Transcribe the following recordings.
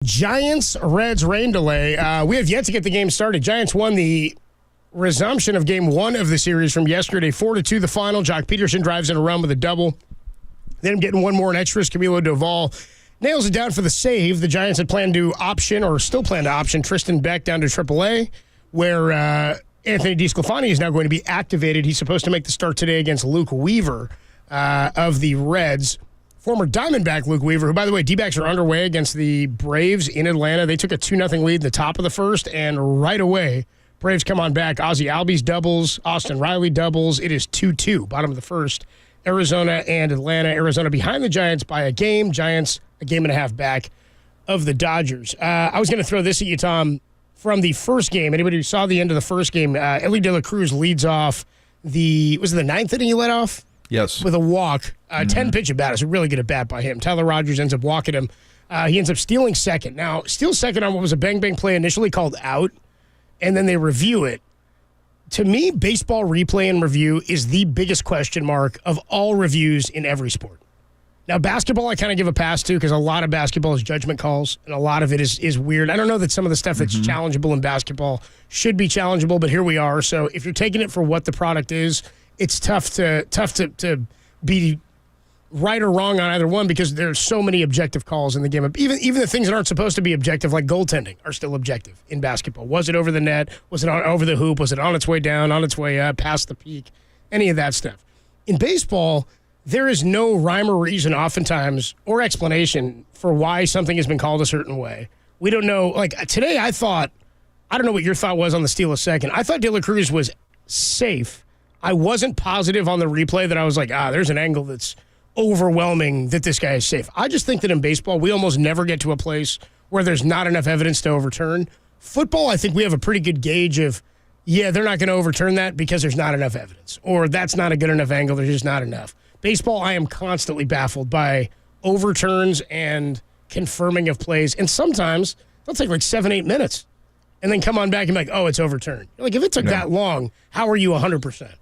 Giants, Reds rain delay. We have yet to get the game started. Giants won the resumption of game one of the series from yesterday, 4-2 the final. Jock Peterson drives in a run with a double. Then getting one more in extras. Camilo Doval nails it down for the save. The Giants had planned to option, or still plan to option, Tristan Beck down to AAA, where Anthony DeSclafani is now going to be activated. He's supposed to make the start today against Luke Weaver of the Reds. Former Diamondback Luke Weaver, who, by the way, D-backs are underway against the Braves in Atlanta. They took a 2-0 lead in the top of the first, and right away, Braves come on back. Ozzie Albies doubles, Austin Riley doubles. It is 2-2, bottom of the first. Arizona and Atlanta. Arizona behind the Giants by a game. Giants a game and a half back of the Dodgers. I was going to throw this at you, Tom, from the first game. Anybody who saw the end of the first game, Elly De La Cruz leads off was it the ninth inning he led off? Yes. With a walk. 10-pitch at bat. It's a really good at bat by him. Tyler Rogers ends up walking him. He ends up stealing second. Now, steals second on what was a bang-bang play initially called out, and then they review it. To me, baseball replay and review is the biggest question mark of all reviews in every sport. Now, basketball I kind of give a pass to because a lot of basketball is judgment calls, and a lot of it is weird. I don't know that some of the stuff that's challengeable in basketball should be challengeable, but here we are. So if you're taking it for what the product is, it's tough to be right or wrong on either one because there's so many objective calls in the game. Even the things that aren't supposed to be objective, like goaltending, are still objective in basketball. Was it over the net? Was it over the hoop? Was it on its way down, on its way up, past the peak? Any of that stuff. In baseball, there is no rhyme or reason oftentimes or explanation for why something has been called a certain way. We don't know. Like today, I don't know what your thought was on the steal of second. I thought De La Cruz was safe. I wasn't positive on the replay that I was like, there's an angle that's overwhelming that this guy is safe. I just think that in baseball, we almost never get to a place where there's not enough evidence to overturn. Football, I think we have a pretty good gauge of, they're not going to overturn that because there's not enough evidence. Or that's not a good enough angle, there's just not enough. Baseball, I am constantly baffled by overturns and confirming of plays. And sometimes they'll take like 7-8 minutes and then come on back and be like, it's overturned. Like, if it took that long, how are you 100%?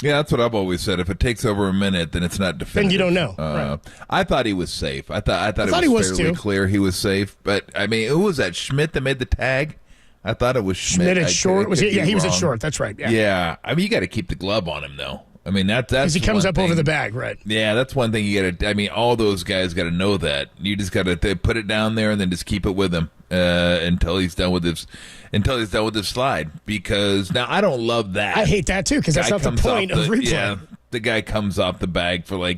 Yeah, that's what I've always said. If it takes over a minute, then it's not definitive. Then you don't know. Right. I thought he was safe. I thought it was fairly clear he was safe. But, I mean, who was that, Schmidt that made the tag? I thought it was Schmidt. Schmidt at short? He was at short. That's right. Yeah. I mean, you got to keep the glove on him, though. I mean, that's because he comes up over the bag, right? Yeah, that's one thing you got to. I mean, all those guys got to know that. You just got to put it down there and then just keep it with him until he's done with his slide. Because now I don't love that. I hate that too because that's not the point of replay. Yeah, the guy comes off the bag for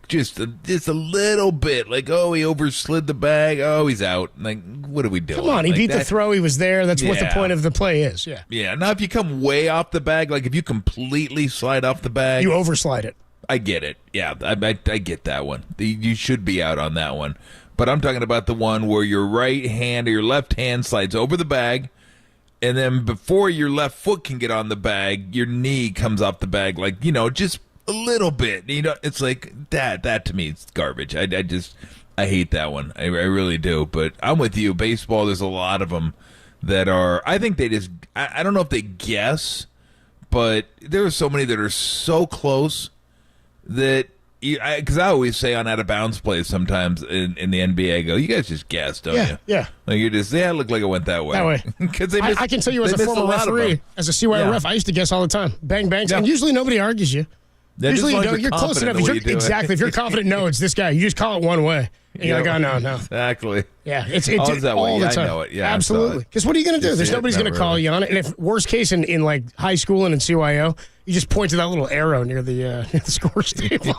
just a little bit. Like, he overslid the bag. Oh, he's out. Like, what are we doing? Come on, he beat the throw. He was there. That's what the point of the play is. Yeah. Yeah. Now, if you come way off the bag, like if you completely slide off the bag, you overslide it. I get it. Yeah, I get that one. You should be out on that one. But I'm talking about the one where your right hand or your left hand slides over the bag, and then before your left foot can get on the bag, your knee comes off the bag, like, just a little bit. It's like that to me, it's garbage. I hate that one. I really do. But I'm with you. Baseball, there's a lot of them that are, I think they just, I don't know if they guess, but there are so many that are so close that, because I always say on out-of-bounds plays sometimes in the NBA, I go, you guys just guessed, don't you? Yeah. Like you just, it looked like it went that way. That way. Because I can tell you as a former referee, as a CYO ref, I used to guess all the time. Bang, bangs. Yeah. And usually nobody argues you. Usually you're close enough. Exactly. If you're confident, it's this guy. You just call it one way. And you're like, no. Exactly. Yeah, it's all the time. I know it. Yeah, absolutely. Because what are you going to do? There's nobody's going to call you on it. And if worst case in like high school and in CYO, you just point to that little arrow near the scores table.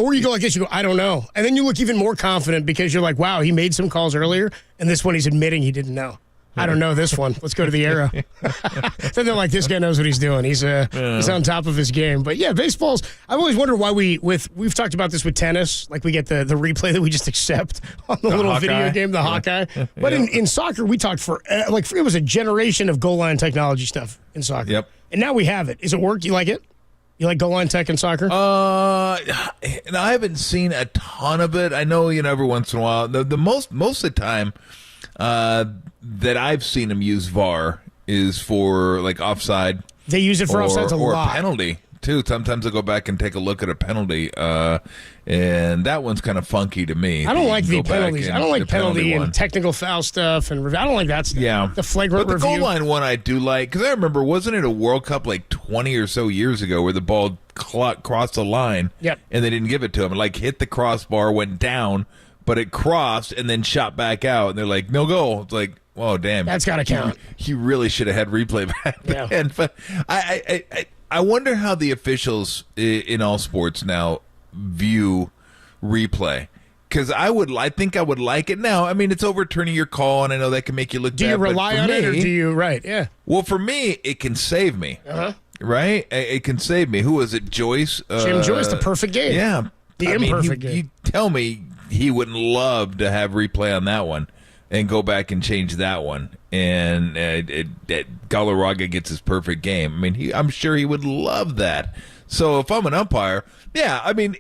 Or you go like this. You go, I don't know. And then you look even more confident because you're like, wow, he made some calls earlier, and this one he's admitting he didn't know. I don't know this one. Let's go to the arrow. Then they're like, this guy knows what he's doing. He's on top of his game. But yeah, baseball's. I've always wondered why we've talked about this with tennis. Like we get the replay that we just accept on the little Hawkeye. Video game, the Hawkeye. But in soccer, we talked for it was a generation of goal line technology stuff in soccer. Yep. And now we have it. Is it work? You like it? You like goal line tech in soccer? I haven't seen a ton of it. I know every once in a while. The most of the time. That I've seen them use VAR is for like offside. They use it for offsides a lot. Or a penalty too. Sometimes I go back and take a look at a penalty, and that one's kind of funky to me. I don't like the Go back penalties. and I don't like the penalty penalty one. and technical foul stuff, and I don't like that stuff. Yeah. The flagrant But the review. goal line one I do like, because I remember, wasn't it a World Cup like 20 or so years ago where the ball crossed the line, Yep. and they didn't give it to him? It like hit the crossbar, went down, but it crossed and then shot back out, and they're like, no goal. It's like, oh, damn. That's gotta count. He really should have had replay back Yeah. then. But I wonder how the officials in all sports now view replay. Because I think I would like it now. I mean, it's overturning your call, and I know that can make you look Do bad. you rely but for on it, or me- do you? Right? Yeah. Well, for me, it can save me. Right? It can save me. Who was it? Joyce? Jim Joyce, the perfect game. Yeah. The imperfect game. You tell me he wouldn't love to have replay on that one and go back and change that one. And Galarraga gets his perfect game. I mean, I'm sure he would love that. So if I'm an umpire, yeah, I mean,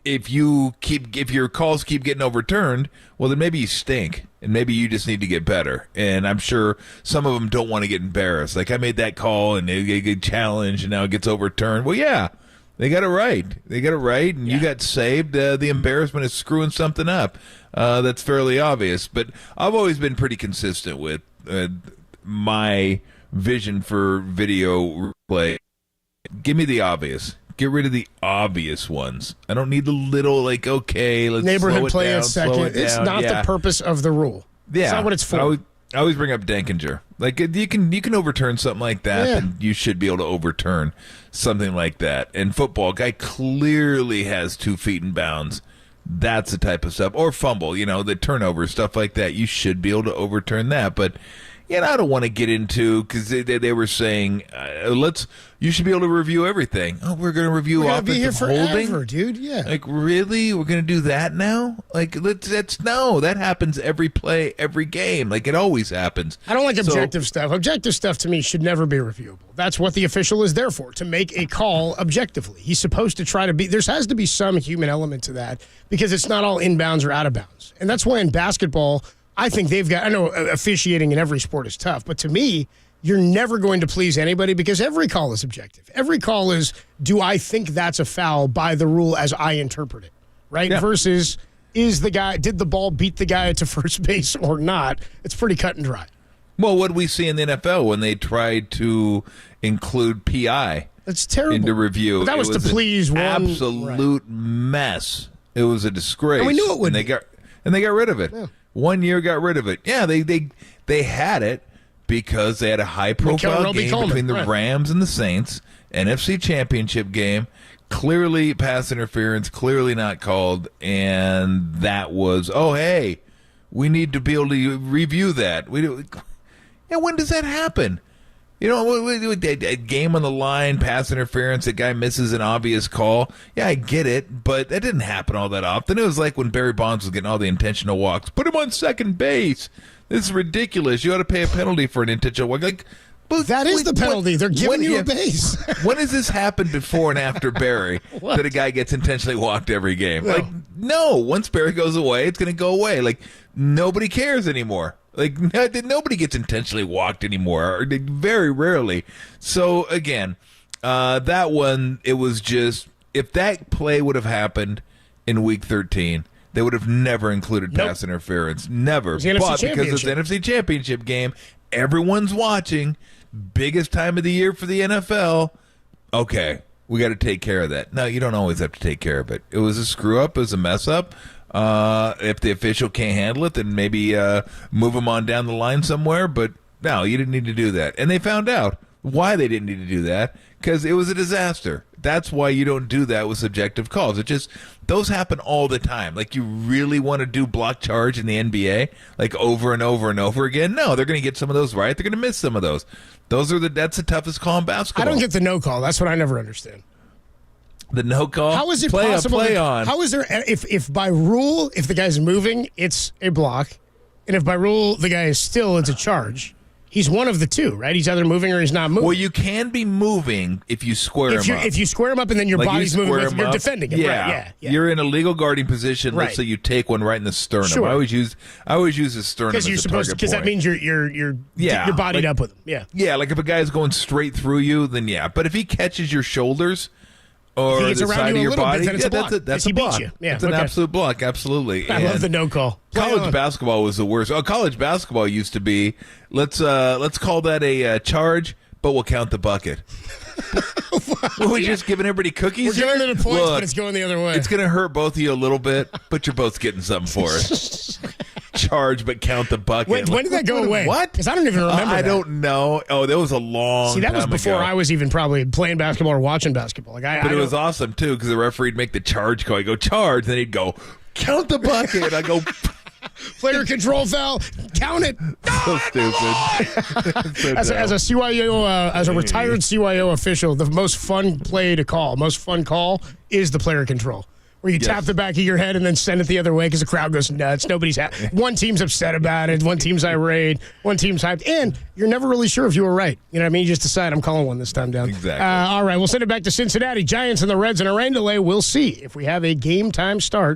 if your calls keep getting overturned, well, then maybe you stink, and maybe you just need to get better. And I'm sure some of them don't want to get embarrassed. Like, I made that call, and they get challenged, and now it gets overturned. Well, yeah, they got it right. And you got saved. The embarrassment is screwing something up. That's fairly obvious. But I've always been pretty consistent with my vision for video replay. Give me the obvious. Get rid of the obvious ones. I don't need the little, like, okay, let's Neighborhood slow it play down, at slow second. it It's down. not Yeah. the purpose of the rule. Yeah. It's not what it's for. I always bring up Denkinger. Like, you can overturn something like that, Yeah. and you should be able to overturn something like that. And football, guy clearly has 2 feet in bounds. That's the type of stuff. Or fumble, the turnover, stuff like that. You should be able to overturn that. But, I don't want to get into, because they were saying, you should be able to review everything. Oh, we're going to review We're gonna be here offensive holding? forever, dude. Yeah. Like, really? We're going to do that now? Like, that happens every play, every game. Like, it always happens. I don't like So- objective stuff. Objective stuff to me should never be reviewable. That's what the official is there for, to make a call objectively. He's supposed to try to be, there has to be some human element to that, because it's not all inbounds or out of bounds. And that's why in basketball, I think I know officiating in every sport is tough, but to me, you're never going to please anybody, because every call is objective. Every call is, do I think that's a foul by the rule as I interpret it, right? Yeah. Versus, did the ball beat the guy to first base or not? It's pretty cut and dry. Well, what did we see in the NFL when they tried to include PI That's terrible. into review? But that was to an please one. absolute mess. It was a disgrace. And we knew it would and be. they got rid of it. Yeah. 1 year got rid of it. Yeah, they had it because they had a high-profile Roby game Coleman, between the right. Rams and the Saints, NFC Championship game. Clearly pass interference, clearly not called, and that was, oh, hey, we need to be able to review that. When does that happen? A game on the line, pass interference, a guy misses an obvious call. Yeah, I get it, but that didn't happen all that often. It was like when Barry Bonds was getting all the intentional walks. Put him on second base. This is ridiculous. You ought to pay a penalty for an intentional walk. Like, That is the penalty. They're giving you a base. When has this happened before and after Barry that a guy gets intentionally walked every game? No. Like, no. Once Barry goes away, it's going to go away. Like, nobody cares anymore. Like, nobody gets intentionally walked anymore, or very rarely. So, again, that one, it was just, if that play would have happened in Week 13, they would have never included pass interference. Never. It was the NFC But because it's the Championship. NFC Championship game, everyone's watching, biggest time of the year for the NFL, okay, we got to take care of that. No, you don't always have to take care of it. It was a screw-up. It was a mess-up. If the official can't handle it, then maybe move him on down the line somewhere. But no, you didn't need to do that. And they found out why they didn't need to do that, because it was a disaster. That's why you don't do that with subjective calls. Those happen all the time. Like, you really want to do block charge in the NBA, like over and over and over again? No, they're going to get some of those right. They're going to miss some of those. That's the toughest call in I basketball. don't get the no call. That's what I never understand. The no call. How is it play possible? Play that- on. How is there, if by rule, if the guy's moving, it's a block, and if by rule the guy is still, it's a charge. He's one of the two, right? He's either moving or he's not moving. Well, you can be moving if you square him up. If you square him up and then your Like, body's you moving square with him you're up. defending him. Yeah. Right, yeah. You're in a legal guarding position. Right. Let's say you take one right in the sternum. Sure. I always use the sternum Because as you're a supposed target because that point. means you're Yeah, you're bodied like- up with him. Yeah. Yeah, like if a guy's going straight through you, then yeah. But if he catches your shoulders, or gets the around side you of a your little bit, body. then it's a block. That's He a beat block. you. Yeah, it's an okay. absolute block. Absolutely. I love the no call. College basketball was the worst. Oh, college basketball used to be. Let's call that a charge, but we'll count the bucket. Well, we're just giving everybody cookies. We're here? giving it a point, Look, but it's going the other way. It's going to hurt both of you a little bit, but you're both getting something for it. Charge, but count the bucket. When did that go away? What? Because I don't even remember I that. don't know. Oh, that was a long See, that was time before ago. I was even probably playing basketball or watching basketball. But it was awesome, too, because the referee would make the charge call. I go, charge. Then he'd go, count the bucket. I go... Player control foul. Count it. So stupid. So As a CYO, as a retired CYO official, the most fun play to call, most fun call is the player control, where you tap the back of your head and then send it the other way because the crowd goes nuts. Nobody's happy. One team's upset about it. One team's irate. One team's hyped. And you're never really sure if you were right. You know what I mean? You just decide, I'm calling one this time down. Exactly. All right, we'll send it back to Cincinnati. Giants and the Reds in a rain delay. We'll see if we have a game time start.